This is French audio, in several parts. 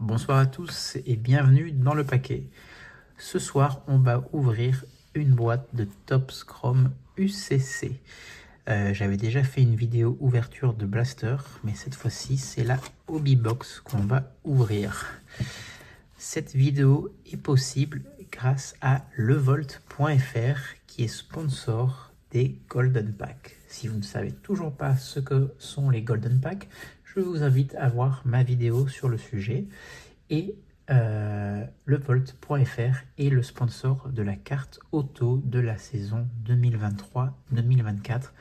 Bonsoir à tous et bienvenue dans le paquet. Ce soir, on va ouvrir une boîte de Topps Chrome UCC. J'avais déjà fait une vidéo ouverture de Blaster, mais cette fois-ci, c'est la Hobby Box qu'on va ouvrir. Cette vidéo est possible grâce à levolt.fr qui est sponsor des Golden Packs. Si vous ne savez toujours pas ce que sont les Golden Packs, je vous invite à voir ma vidéo sur le sujet. Et levolt.fr est le sponsor de la carte auto de la saison 2023-2024.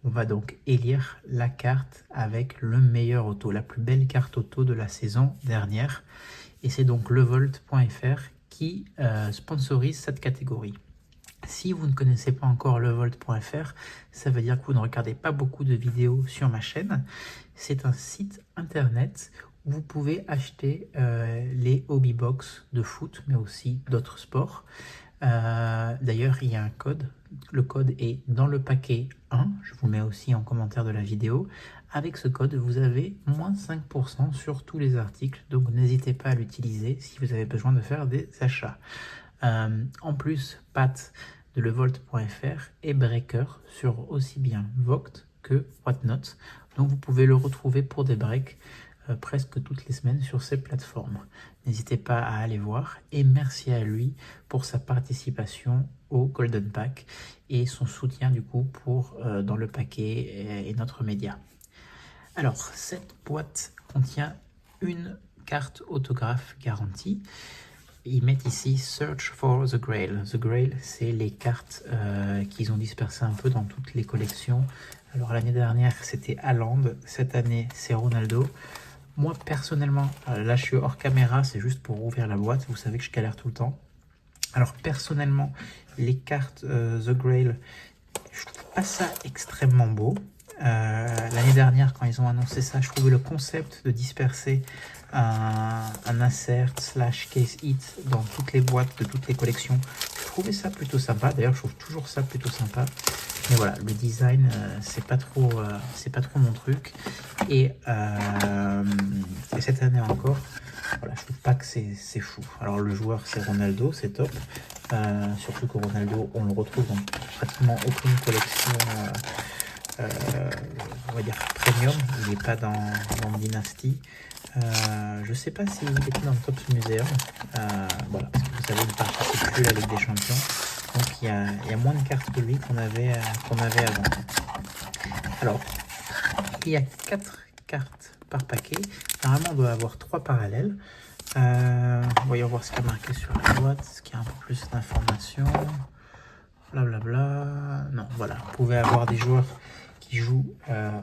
On va donc élire la carte avec le meilleur auto, la plus belle carte auto de la saison dernière. Et c'est donc levolt.fr qui sponsorise cette catégorie. Si vous ne connaissez pas encore levolt.fr, ça veut dire que vous ne regardez pas beaucoup de vidéos sur ma chaîne. C'est un site internet où vous pouvez acheter les hobby box de foot, mais aussi d'autres sports. D'ailleurs, il y a un code. Le code est dans le paquet 1. Je vous le mets aussi en commentaire de la vidéo. Avec ce code, vous avez moins 5% sur tous les articles. Donc, n'hésitez pas à l'utiliser si vous avez besoin de faire des achats. En plus, Pat de levolt.fr est breaker sur aussi bien Vogt que Whatnot. Donc, vous pouvez le retrouver pour des breaks presque toutes les semaines sur ces plateformes. N'hésitez pas à aller voir et merci à lui pour sa participation au Golden Pack et son soutien du coup pour dans le paquet et notre média. Alors, cette boîte contient une carte autographe garantie. Ils mettent ici Search for the Grail. The Grail, c'est les cartes qu'ils ont dispersées un peu dans toutes les collections. Alors l'année dernière, c'était Haaland. Cette année, c'est Ronaldo. Moi, personnellement, là, je suis hors caméra. C'est juste pour ouvrir la boîte. Vous savez que je galère tout le temps. Alors, personnellement, les cartes The Grail, je trouve pas ça extrêmement beau. L'année dernière, quand ils ont annoncé ça, je trouvais le concept de disperser un insert / case hit dans toutes les boîtes de toutes les collections, je trouvais ça plutôt sympa. D'ailleurs, je trouve toujours ça plutôt sympa. Mais voilà, le design, c'est pas trop mon truc. Et cette année encore, voilà, je trouve pas que c'est fou. Alors le joueur, c'est Ronaldo, c'est top. Surtout que Ronaldo, on le retrouve dans pratiquement aucune collection. On va dire premium, il n'est pas dans Dynasty. Je sais pas s'il était dans le Topps Museum, voilà, parce que vous savez, il ne participe plus à la Ligue des Champions, donc il y a moins de cartes que lui qu'on avait avant. Alors, il y a 4 cartes par paquet, normalement on doit avoir 3 parallèles. Voyons voir ce qu'il y a marqué sur la boîte, ce qu'il y a un peu plus d'informations, blablabla. Non, voilà, vous pouvez avoir des joueurs qui jouent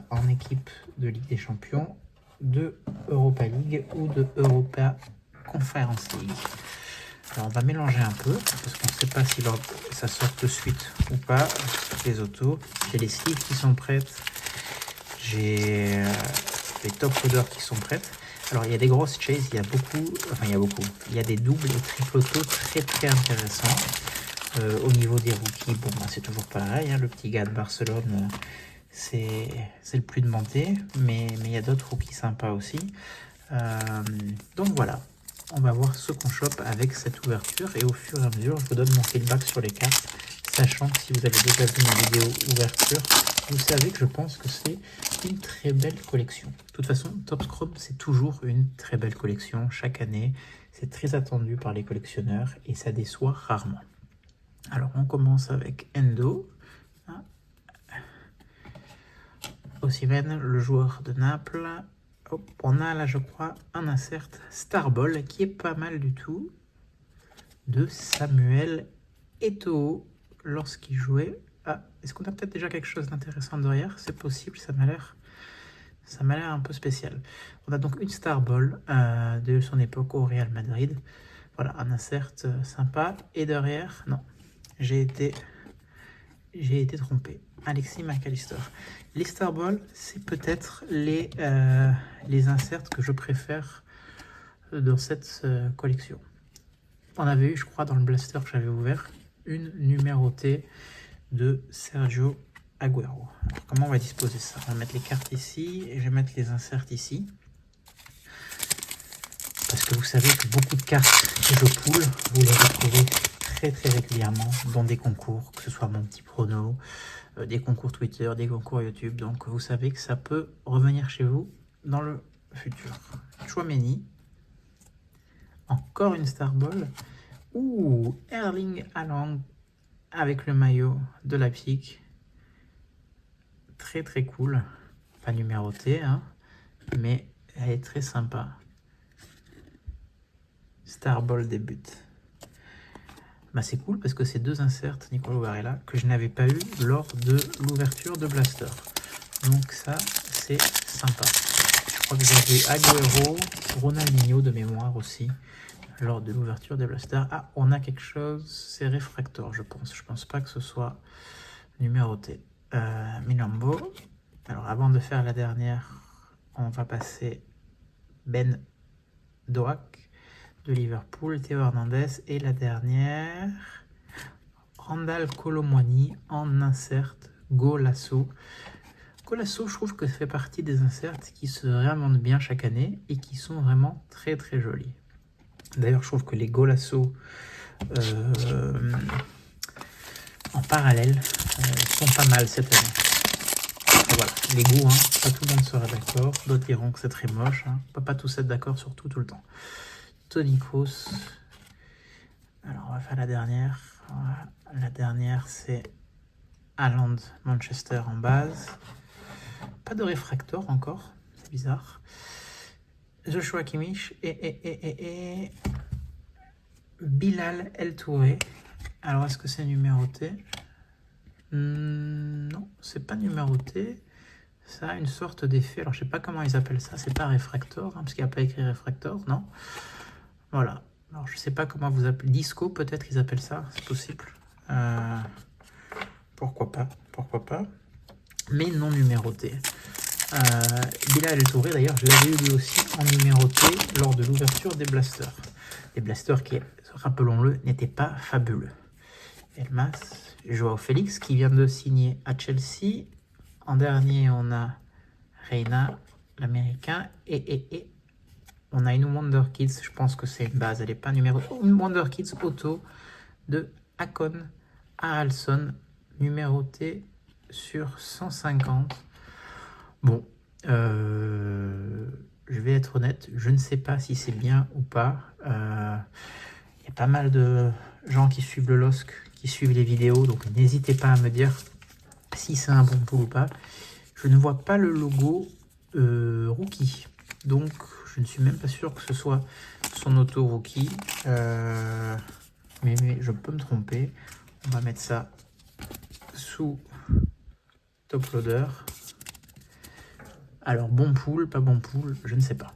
en équipe de Ligue des Champions, de Europa League ou de Europa Conference League. Alors on va mélanger un peu parce qu'on ne sait pas si ça sort de suite ou pas. Les autos, j'ai les sleeves qui sont prêtes, j'ai les top loaders qui sont prêtes. Alors il y a des grosses chases, il y a des doubles et triples autos très intéressants. Au niveau des rookies, bon bah, c'est toujours pareil, hein, le petit gars de Barcelone, c'est le plus demandé, mais il y a d'autres rookies sympas aussi. Donc voilà, on va voir ce qu'on chope avec cette ouverture et au fur et à mesure, je vous donne mon feedback sur les cartes, sachant que si vous avez déjà vu ma vidéo ouverture, vous savez que je pense que c'est une très belle collection. De toute façon, Topps Chrome, c'est toujours une très belle collection chaque année. C'est très attendu par les collectionneurs et ça déçoit rarement. Alors, on commence avec Endo. Osimhen, le joueur de Naples. Hop, on a là, je crois, un insert Starball qui est pas mal du tout. De Samuel Eto'o lorsqu'il jouait. Ah, est-ce qu'on a peut-être déjà quelque chose d'intéressant derrière? C'est possible, ça m'a l'air un peu spécial. On a donc une Starball de son époque au Real Madrid. Voilà, un insert sympa. Et derrière, non. J'ai été trompé. Alexis McAllister. Les Starball, c'est peut-être les inserts que je préfère dans cette collection. On avait eu, je crois, dans le blaster que j'avais ouvert, une numérotée de Sergio Agüero. Alors, comment on va disposer ça? On va mettre les cartes ici et je vais mettre les inserts ici. Parce parce que vous savez que beaucoup de cartes que je poule, vous les retrouvez très très régulièrement dans des concours, que ce soit mon petit prono, des concours Twitter, des concours YouTube. Donc vous savez que ça peut revenir chez vous dans le futur. Chouameni, encore une Star Ball. Ouh, Erling Haaland avec le maillot de Leipzig. Très très cool. Pas numéroté, hein, mais elle est très sympa. Star Ball débute. Bah c'est cool parce que c'est deux inserts Nicolo Varela que je n'avais pas eu lors de l'ouverture de Blaster. Donc ça, c'est sympa. Je crois que j'avais Agüero, Ronaldinho de mémoire aussi lors de l'ouverture des Blaster. Ah, on a quelque chose, c'est réfractor, je pense. Je pense pas que ce soit numéroté. Milambo. Alors avant de faire la dernière, on va passer Ben Doak de Liverpool, Théo Hernandez, et la dernière, Randal Colomwani en insert Golasso. Golasso, je trouve que ça fait partie des inserts qui se réinventent bien chaque année et qui sont vraiment très très jolis. D'ailleurs, je trouve que les Golasso en parallèle sont pas mal cette année. Et voilà, les goûts, hein, pas tout le monde sera d'accord, d'autres diront que c'est très moche, hein. On peut pas tous être d'accord sur tout le temps. Toni Kroos. Alors, on va faire la dernière. La dernière, c'est Haaland, Manchester en base. Pas de réfractor encore, c'est bizarre. Joshua Kimmich et Bilal El Touré. Alors, est-ce que c'est numéroté? Non, c'est pas numéroté. Ça a une sorte d'effet. Alors, je sais pas comment ils appellent ça. C'est pas réfractor, hein, parce qu'il n'y a pas écrit réfractor, non? Voilà. Alors, je sais pas comment vous appelez. Disco, peut-être ils appellent ça. C'est possible. Pourquoi pas? Pourquoi pas? Mais non numéroté. Bilal El Touré, d'ailleurs, je l'avais eu lui aussi en numéroté lors de l'ouverture des blasters. Des blasters qui, rappelons-le, n'étaient pas fabuleux. Elmas, Joao Félix qui vient de signer à Chelsea. En dernier, on a Reina, l'américain, et on a une Wonder Kids, je pense que c'est une base, elle n'est pas numéro. Une Wonder Kids auto de Akon Haraldsson, numérotée sur 150. Bon, je vais être honnête, je ne sais pas si c'est bien ou pas. Il y a pas mal de gens qui suivent le LOSC, qui suivent les vidéos, donc n'hésitez pas à me dire si c'est un bon pool ou pas. Je ne vois pas le logo rookie, donc je ne suis même pas sûr que ce soit son auto rookie, mais je peux me tromper. On va mettre ça sous top loader. Alors bon pool, pas bon pool, je ne sais pas.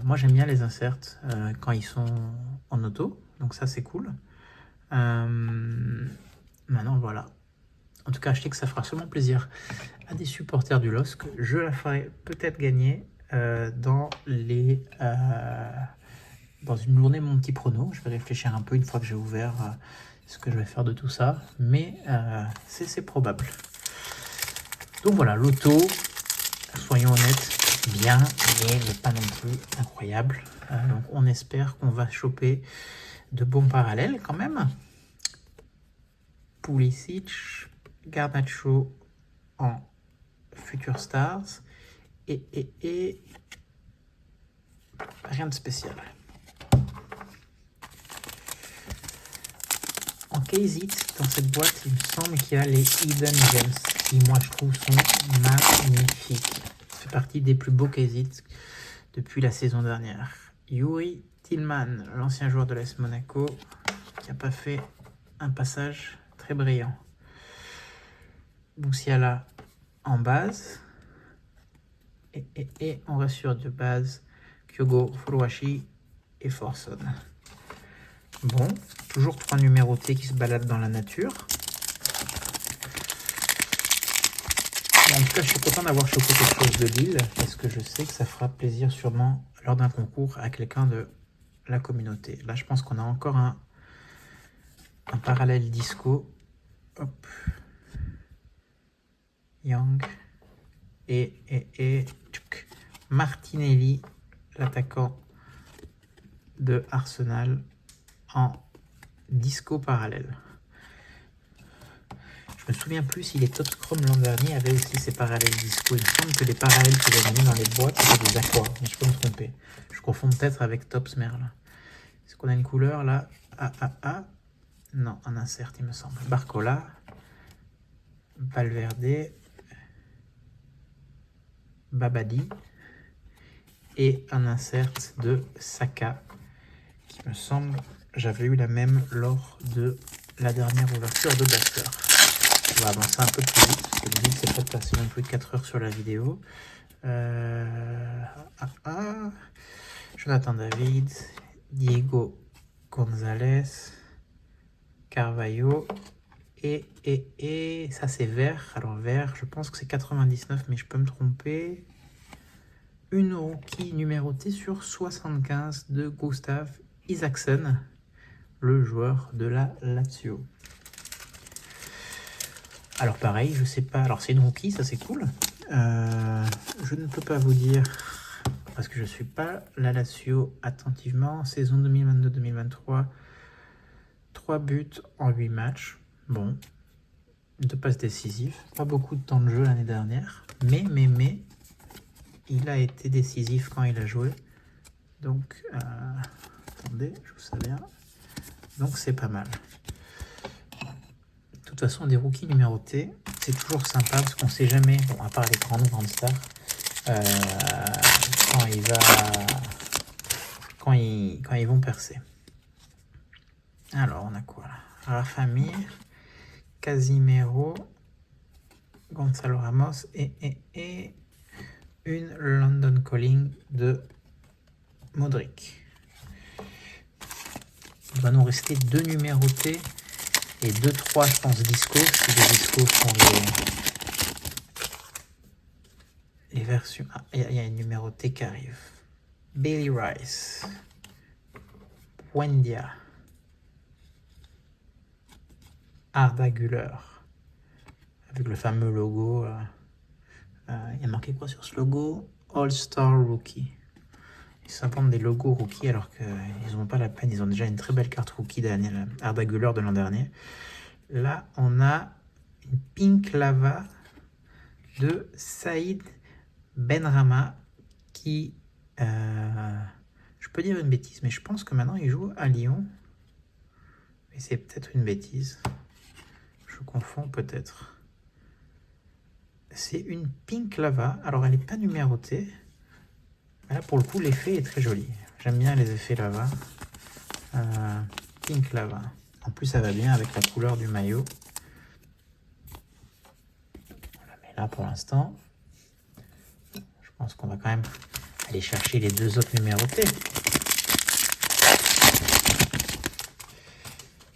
Moi j'aime bien les inserts quand ils sont en auto, donc ça c'est cool. Maintenant voilà. En tout cas, je sais que ça fera sûrement plaisir à des supporters du LOSC. Je la ferai peut-être gagner dans une journée mon petit prono. Je vais réfléchir un peu une fois que j'ai ouvert ce que je vais faire de tout ça. Mais c'est probable. Donc voilà, l'auto, soyons honnêtes, bien, mais pas non plus incroyable. Donc on espère qu'on va choper de bons parallèles quand même. Pulisic, Garnacho en Future Stars et rien de spécial. En KZ, dans cette boîte, il me semble qu'il y a les Hidden Gems qui, moi, je trouve, sont magnifiques. Ça fait partie des plus beaux KZ depuis la saison dernière. Yuri Tillman, l'ancien joueur de l'AS Monaco, qui n'a pas fait un passage très brillant. Boussiala en base. Et on reste sur de base Kyogo Furuhashi et Forson. Bon, toujours 3 numérotés qui se baladent dans la nature. En tout cas, je suis content d'avoir chopé quelque chose de Lille, parce que je sais que ça fera plaisir sûrement lors d'un concours à quelqu'un de la communauté. Là, je pense qu'on a encore un parallèle disco. Hop. Young. Et Martinelli, l'attaquant de Arsenal en disco parallèle. Je me souviens plus si les Top Scrum l'an dernier avaient aussi ces parallèles disco. Il me semble que les parallèles que j'avais mis dans les boîtes, c'était des aquas, mais je peux me tromper. Je confonds peut-être avec Tops Merle. Est-ce qu'on a une couleur là? Non, un insert il me semble. Barcola, Valverde, Babadi et un insert de Saka qui me semble, j'avais eu la même lors de la dernière ouverture de Blaster. On va avancer un peu plus vite parce que le but c'est pas de passer non plus 4 heures sur la vidéo. Jonathan David, Diego Gonzalez, Carvalho et ça c'est vert. Alors vert, je pense que c'est 99 mais je peux me tromper. Une rookie numérotée sur 75 de Gustav Isaksson, le joueur de la Lazio. Alors pareil, je sais pas, alors c'est une rookie, ça c'est cool. Je ne peux pas vous dire, parce que je ne suis pas la Lazio attentivement. Saison 2022-2023, 3 buts en 8 matchs. Bon, 2 passes décisives. Pas beaucoup de temps de jeu l'année dernière. Mais, il a été décisif quand il a joué. Donc, attendez, je vous sais bien. Donc c'est pas mal. De toute façon, des rookies numérotés, c'est toujours sympa parce qu'on ne sait jamais, bon, à part les grandes stars, quand ils vont percer. Alors, on a quoi là? Rafa Mir, Casimiro, Gonzalo Ramos et une London Calling de Modric. Il va nous rester 2 numérotés et 2-3, je pense, disco. Si les discos sont les versions. Ah, il y a une numérotée qui arrive. Bailey Rice, Wendia, Arda Güler, avec le fameux logo. Il y a marqué quoi sur ce logo? All-Star Rookie. Ils s'inventent des logos rookie alors qu'ils n'ont pas la peine. Ils ont déjà une très belle carte rookie d'année, Arda Güler de l'an dernier. Là, on a une Pink Lava de Saïd Benrahma qui, je peux dire une bêtise, mais je pense que maintenant il joue à Lyon. Mais c'est peut-être une bêtise. Je confonds peut-être. C'est une Pink Lava. Alors, elle n'est pas numérotée. Là, pour le coup, l'effet est très joli. J'aime bien les effets lava. Pink Lava. En plus, ça va bien avec la couleur du maillot. On la met là pour l'instant. Je pense qu'on va quand même aller chercher les 2 autres numérotés.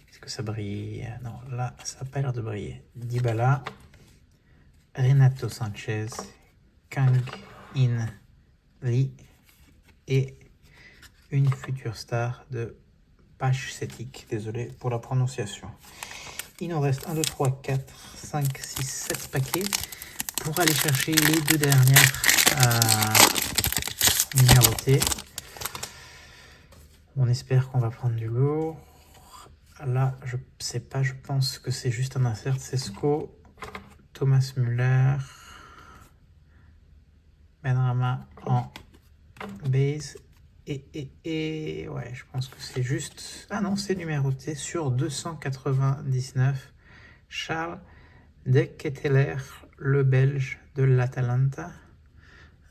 Est-ce que ça brille? Non, là, ça n'a pas l'air de briller. Dybala, Renato Sanchez, Kang In Lee et une future star de Pache Cetic. Désolé pour la prononciation. Il nous reste 1, 2, 3, 4, 5, 6, 7 paquets pour aller chercher les 2 dernières numérotées. On espère qu'on va prendre du lourd. Là, je sais pas, je pense que c'est juste un insert. Sesco, Thomas Müller, Benrahma en base. Et ouais, je pense que c'est juste... Ah non, c'est numéroté sur 299. Charles de Ketteler, le Belge de l'Atalanta.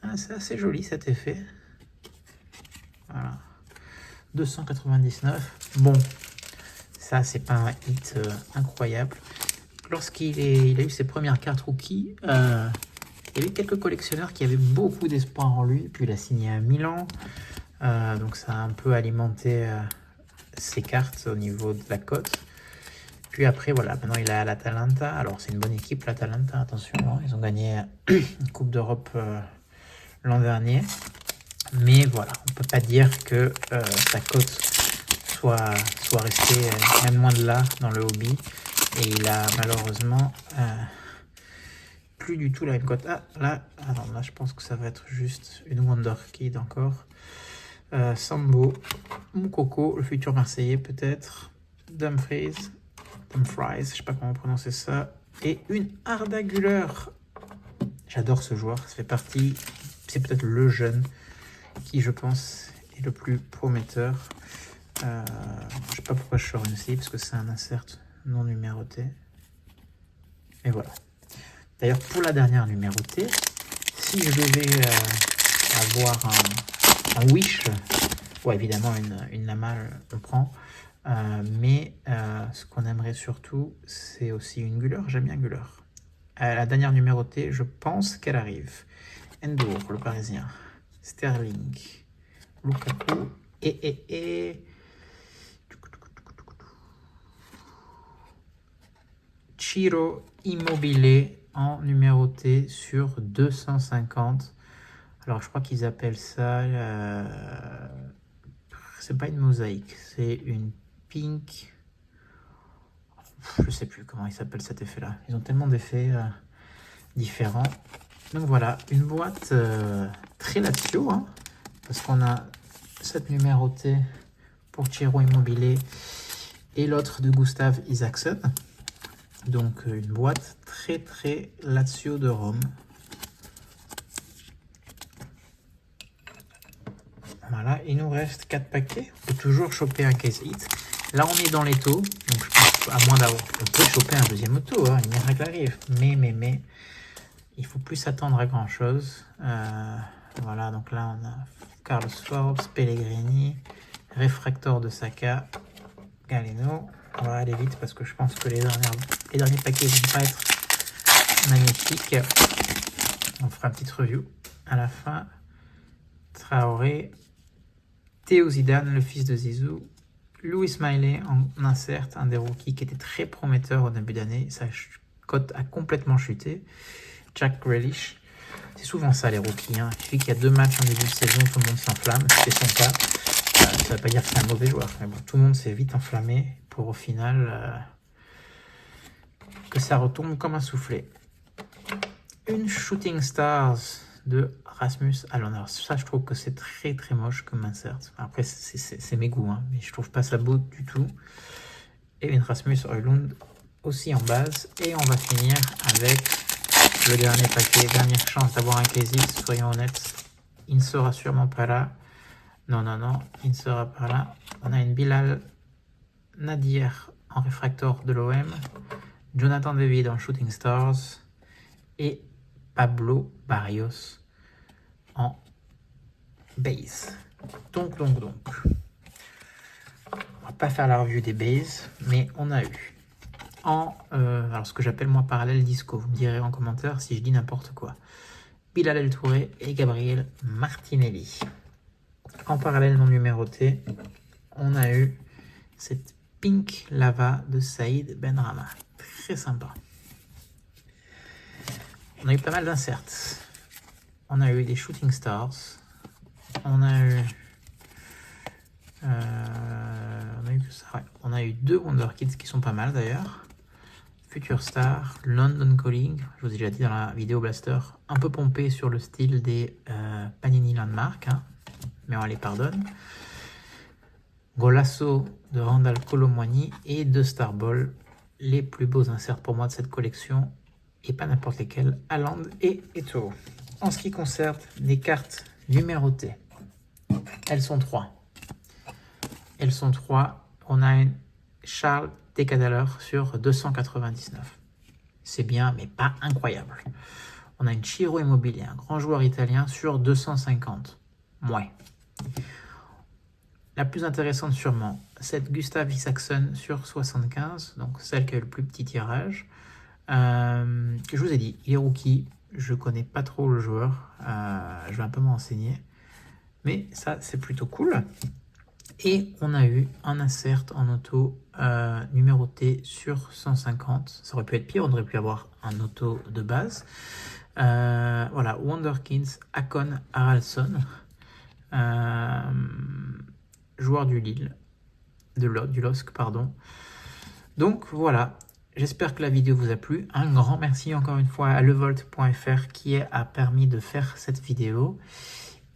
Ah, c'est assez joli cet effet. Voilà. 299. Bon, ça, c'est pas un hit incroyable. Lorsqu'il a eu ses premières cartes rookie, il y avait quelques collectionneurs qui avaient beaucoup d'espoir en lui. Puis il a signé à Milan. Donc ça a un peu alimenté ses cartes au niveau de la cote. Puis après, voilà, maintenant il est à l'Atalanta. Alors c'est une bonne équipe, l'Atalanta, attention. Hein, ils ont gagné une Coupe d'Europe l'an dernier. Mais voilà, on ne peut pas dire que sa cote soit restée même loin de là dans le hobby. Et il a malheureusement plus du tout la même cote. Ah, là, non, là je pense que ça va être juste une Wonderkid encore. Sambo, Moukoko, le futur Marseillais peut-être. Dumfries, je sais pas comment prononcer ça. Et une Arda Güler. J'adore ce joueur, ça fait partie, c'est peut-être le jeune qui je pense est le plus prometteur. Je sais pas pourquoi je sors une scie, parce que c'est un insert non numéroté. Et voilà. D'ailleurs, pour la dernière numérotée, si je devais avoir un wish, ouais, évidemment une lama on prend, mais ce qu'on aimerait surtout, c'est aussi une Güler. J'aime bien Güler. La dernière numérotée, je pense qu'elle arrive. Endur, le Parisien. Sterling. Lukaku. Et Ciro Immobile en numéroté sur 250. Alors, je crois qu'ils appellent ça... c'est pas une mosaïque, c'est une pink... Je sais plus comment il s'appelle cet effet-là. Ils ont tellement d'effets différents. Donc voilà, une boîte très Lazio, hein, parce qu'on a cette numérotée pour Ciro Immobile et l'autre de Gustav Isaacson. Donc une boîte très Lazio de Rome. Voilà, il nous reste 4 paquets. On peut toujours choper un case hit. Là, on est dans les taux. Donc, je pense, à moins d'avoir... On peut choper un deuxième auto, hein, une miracle arrive. Mais, il faut plus s'attendre à grand-chose. Voilà, donc là, on a Carlos Forbes, Pellegrini, Réfractor de Saka, Galeno. On va aller vite parce que je pense que les derniers paquets vont pas être magnifiques. On fera une petite review à la fin. Traoré, Théo Zidane, le fils de Zizou, Louis Smiley en insert, un des rookies qui était très prometteur au début d'année. Sa cote a complètement chuté. Jack Grealish, c'est souvent ça les rookies. Hein. Il suffit qu'il y a 2 matchs en début de saison, tout le monde s'enflamme. C'est son cas. Ça ne veut pas dire que c'est un mauvais joueur. Mais bon, tout le monde s'est vite enflammé pour au final que ça retombe comme un soufflet. Une Shooting Stars de Rasmus Alonso. Ça, je trouve que c'est très moche comme insert. Après, c'est mes goûts, hein, mais je trouve pas ça beau du tout. Et une Rasmus Højlund aussi en base. Et on va finir avec le dernier paquet. Dernière chance d'avoir un case hit, soyons honnêtes. Il ne sera sûrement pas là. Non, il ne sera pas là. On a une Bilal Nadir en réfractor de l'OM. Jonathan David en Shooting Stars. Et Pablo Barrios en base. Donc. On va pas faire la review des bases, mais on a eu alors ce que j'appelle moi parallèle disco. Vous me direz en commentaire si je dis n'importe quoi. Bilal El Touré et Gabriel Martinelli. En parallèle non numéroté, on a eu cette Pink Lava de Saïd Benrahma. Très sympa. On a eu pas mal d'inserts. On a eu des Shooting Stars. On a eu que ça. Ouais. On a eu 2 Wonder Kids qui sont pas mal d'ailleurs. Future Star, London Calling, je vous ai déjà dit dans la vidéo Blaster, un peu pompé sur le style des Panini Landmark, hein, mais on les pardonne. Golasso de Randall Colomwani et 2 Star Ball, les plus beaux inserts pour moi de cette collection. Et pas n'importe lesquels, Haaland et Eto'o. En ce qui concerne les cartes numérotées, elles sont 3. On a une Charles Decadaler sur 299. C'est bien, mais pas incroyable. On a une Ciro Immobile, un grand joueur italien, sur 250. Ouais. La plus intéressante sûrement, cette Gustav Isaacson sur 75, donc celle qui a eu le plus petit tirage. Je vous ai dit, il est rookie, je connais pas trop le joueur, je vais un peu m'enseigner, mais ça c'est plutôt cool. Et on a eu un insert en auto numéroté sur 150, ça aurait pu être pire, on aurait pu avoir un auto de base. Voilà, Wonderkins, Akon Haraldsson, joueur du Lille, du LOSC, pardon. Donc voilà. J'espère que la vidéo vous a plu. Un grand merci encore une fois à levolt.fr qui a permis de faire cette vidéo.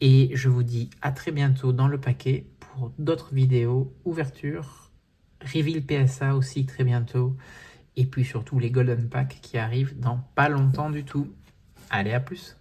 Et je vous dis à très bientôt dans le paquet pour pour d'autres vidéos, ouverture, reveal PSA aussi très bientôt, et puis surtout les Golden Packs qui arrivent dans pas longtemps du tout. Allez, à plus!